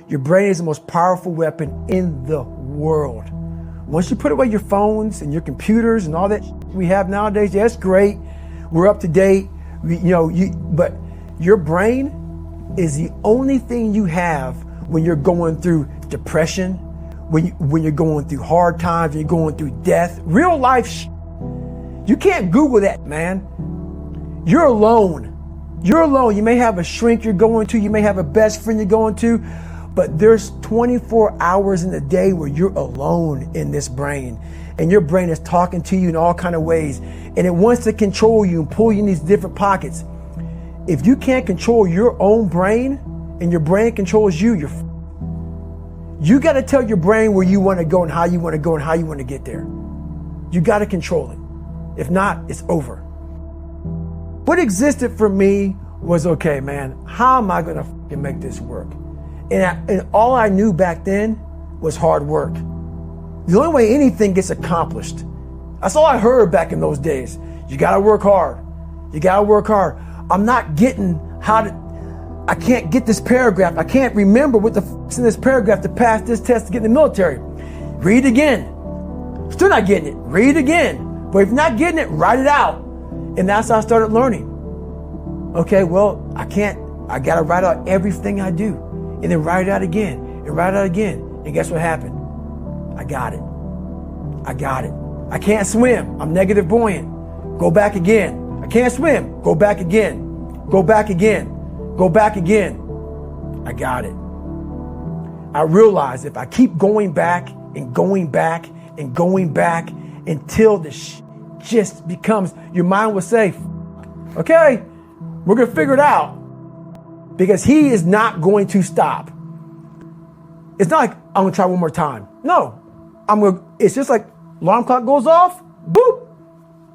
Your brain is the most powerful weapon in the world. Once you put away your phones and your computers and all that we have nowadays, yeah, it's great. We're up to date. But your brain is the only thing you have when you're going through depression, when you're going through hard times, when you're going through death, real life. You can't Google that, man. You're alone. You're alone. You may have a shrink you're going to. You may have a best friend you're going to. But there's 24 hours in the day where you're alone in this brain. And your brain is talking to you in all kinds of ways. And it wants to control you and pull you in these different pockets. If you can't control your own brain and your brain controls you, you got to tell your brain where you want to go and how you want to go and how you want to get there. You got to control it. If not, it's over. What existed for me was, okay, man, how am I going to make this work? And all I knew back then was hard work. The only way anything gets accomplished. That's all I heard back in those days. You got to work hard. You got to work hard. I'm not getting I can't get this paragraph. I can't remember what the f***'s in this paragraph to pass this test to get in the military. Read again. Still not getting it. Read again. But if you're not getting it, write it out. And that's how I started learning. Okay, well, I got to write out everything I do. And then write it out again. And write it out again. And guess what happened? I got it. I can't swim. I'm negative buoyant. Go back again. I can't swim. Go back again. Go back again. Go back again. I got it. I realized if I keep going back and going back and going back until the just becomes, your mind will say, okay, we're going to figure it out. Because he is not going to stop. It's not like I'm going to try one more time. No, it's just like alarm clock goes off, boop,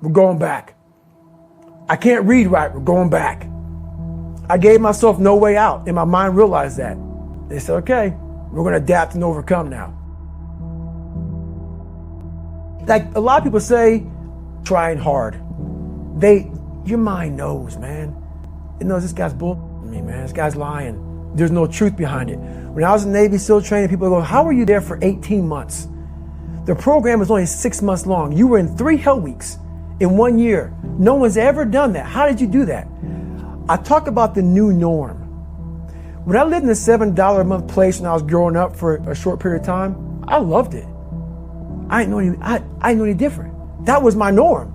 we're going back. I can't read right, we're going back. I gave myself no way out, and my mind realized that. They said, okay, we're going to adapt and overcome now. Like a lot of people say, trying hard. Your mind knows, man. It knows this guy's bull. Man, this guy's lying. There's no truth behind it. When I was in Navy SEAL training, people go, how were you there for 18 months? The program was only 6 months long. You were in 3 hell weeks in 1 year. No one's ever done that. How did you do that? I talk about the new norm. When I lived in a $7 a month place when I was growing up for a short period of time, I loved it. I didn't know any different. That was my norm.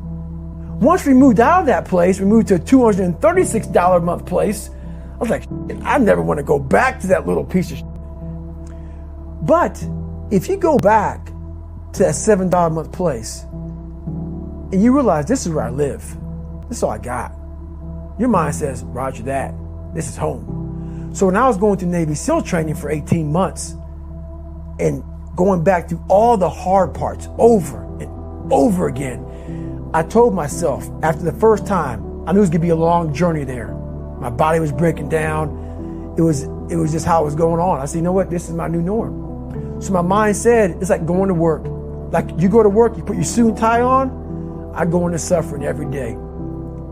Once we moved out of that place, we moved to a $236 a month place. I was like, I never want to go back to that little piece of shit. But if you go back to that $7 a month place and you realize this is where I live, this is all I got, your mind says, roger that, this is home. So when I was going through Navy SEAL training for 18 months and going back through all the hard parts over and over again, I told myself after the first time, I knew it was going to be a long journey there. My body was breaking down. It was just how it was going on. I said, you know what? This is my new norm. So my mind said, it's like going to work. Like you go to work, you put your suit and tie on. I go into suffering every day.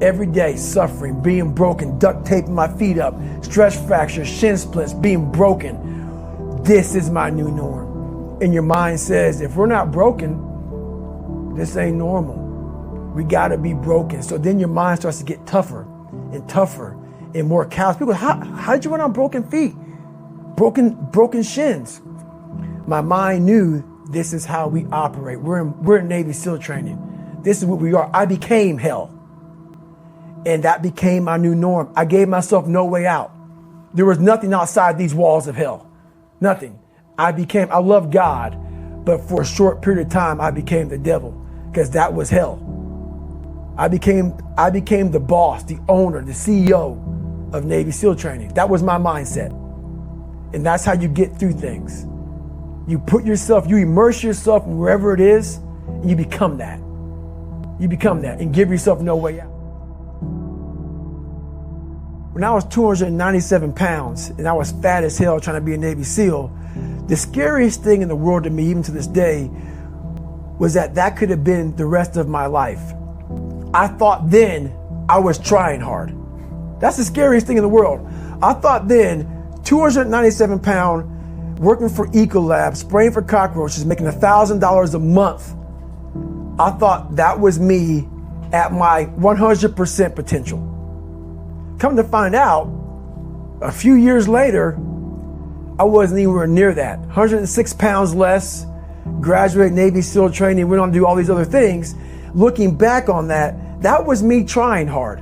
Every day, suffering, being broken, duct taping my feet up, stress fractures, shin splints, being broken. This is my new norm. And your mind says, if we're not broken, this ain't normal. We gotta be broken. So then your mind starts to get tougher and tougher and more callous. People go, how did you run on broken feet? Broken shins. My mind knew this is how we operate. We're in Navy SEAL training. This is what we are. I became hell. And that became my new norm. I gave myself no way out. There was nothing outside these walls of hell. Nothing. I love God, but for a short period of time, I became the devil because that was hell. I became the boss, the owner, the CEO of Navy SEAL training. That was my mindset. And that's how you get through things. You immerse yourself in wherever it is, and you become that. You become that and give yourself no way out. When I was 297 pounds and I was fat as hell trying to be a Navy SEAL, the scariest thing in the world to me, even to this day, was that could have been the rest of my life. I thought then I was trying hard. That's the scariest thing in the world. I thought then, 297 pound, working for Ecolab, spraying for cockroaches, making $1,000 a month. I thought that was me at my 100% potential. Come to find out, a few years later, I wasn't anywhere near that. 106 pounds less, graduated Navy SEAL training, went on to do all these other things. Looking back on that, that was me trying hard.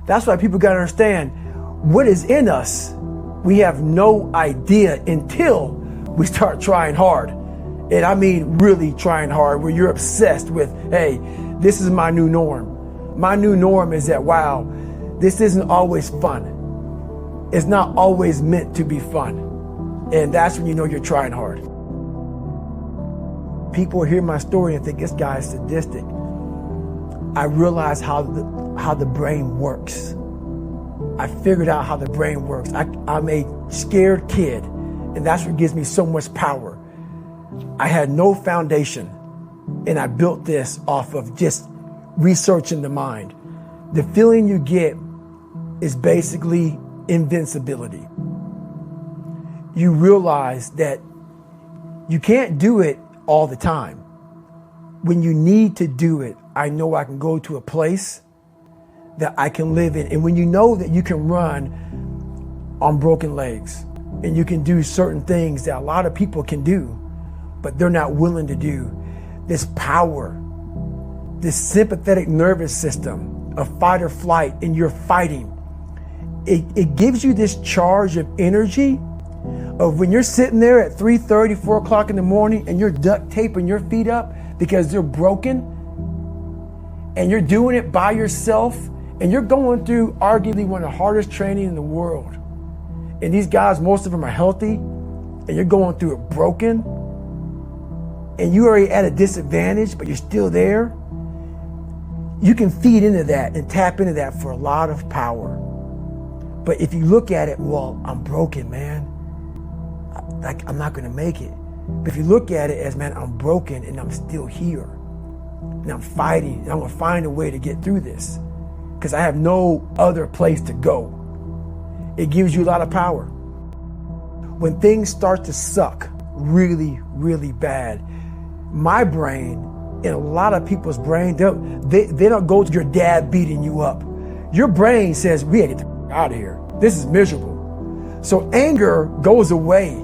That's why people gotta understand what is in us. We have no idea until we start trying hard. And I mean really trying hard, where you're obsessed with, hey, this is my new norm. My new norm is that, wow, this isn't always fun. It's not always meant to be fun. And that's when you know you're trying hard. People hear my story and think this guy is sadistic. I realize how the brain works. I figured out how the brain works. I'm a scared kid, and that's what gives me so much power. I had no foundation, and I built this off of just researching the mind. The feeling you get is basically invincibility. You realize that you can't do it all the time. When you need to do it, I know I can go to a place that I can live in. And when you know that you can run on broken legs and you can do certain things that a lot of people can do, but they're not willing to do, this power, this sympathetic nervous system of fight or flight, and you're fighting, it gives you this charge of energy of when you're sitting there at 3:30, 4 o'clock in the morning and you're duct taping your feet up because they're broken, and you're doing it by yourself, and you're going through arguably one of the hardest training in the world. And these guys, most of them are healthy, and you're going through it broken, and you're already at a disadvantage, but you're still there. You can feed into that and tap into that for a lot of power. But if you look at it, well, I'm broken, man. I'm not gonna make it. But if you look at it as, man, I'm broken and I'm still here. And I'm fighting, and I'm gonna find a way to get through this, because I have no other place to go. It gives you a lot of power. When things start to suck really, really bad, my brain and a lot of people's brain, they don't go to your dad beating you up. Your brain says, we gotta get the out of here. This is miserable. So anger goes away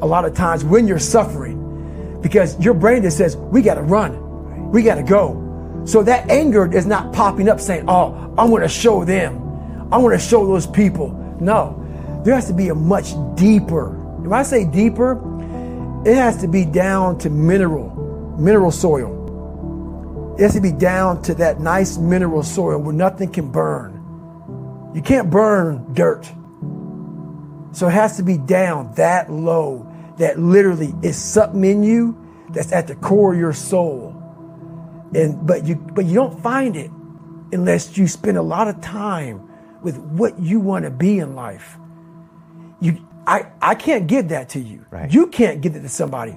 a lot of times when you're suffering, because your brain just says, we gotta run, we gotta go. So that anger is not popping up saying, oh, I wanna show them, I wanna show those people. No, there has to be a much deeper, when I say deeper, it has to be down to mineral soil. It has to be down to that nice mineral soil where nothing can burn. You can't burn dirt. So it has to be down that low, that literally is something in you that's at the core of your soul. But you don't find it unless you spend a lot of time with what you want to be in life. I can't give that to you. Right. You can't give it to somebody.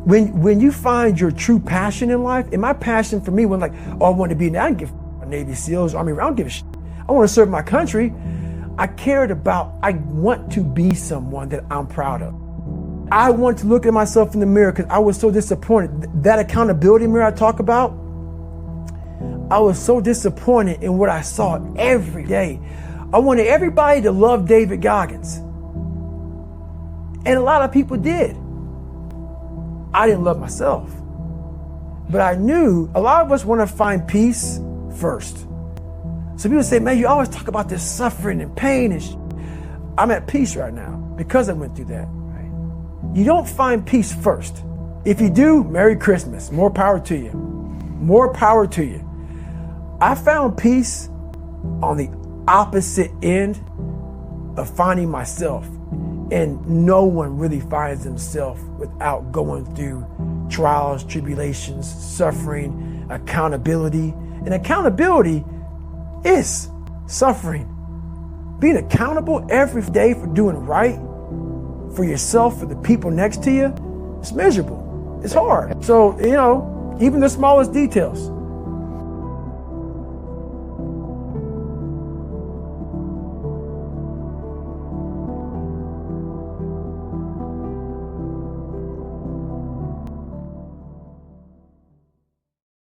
When you find your true passion in life, and my passion for me wasn't like, oh, I want to be, I don't give a Navy SEALs, Army, I don't give a shit. I want to serve my country. I want to be someone that I'm proud of. I want to look at myself in the mirror because I was so disappointed. That accountability mirror I talk about, I was so disappointed in what I saw every day. I wanted everybody to love David Goggins. And a lot of people did. I didn't love myself. But I knew a lot of us want to find peace first. So people say, man, you always talk about this suffering and pain and I'm at peace right now because I went through that. Right? You don't find peace first. If you do, Merry Christmas. More power to you. More power to you. I found peace on the opposite end of finding myself. And no one really finds themselves without going through trials, tribulations, suffering, accountability. And accountability is suffering. Being accountable every day for doing right for yourself, for the people next to you, it's miserable. It's hard. So, even the smallest details.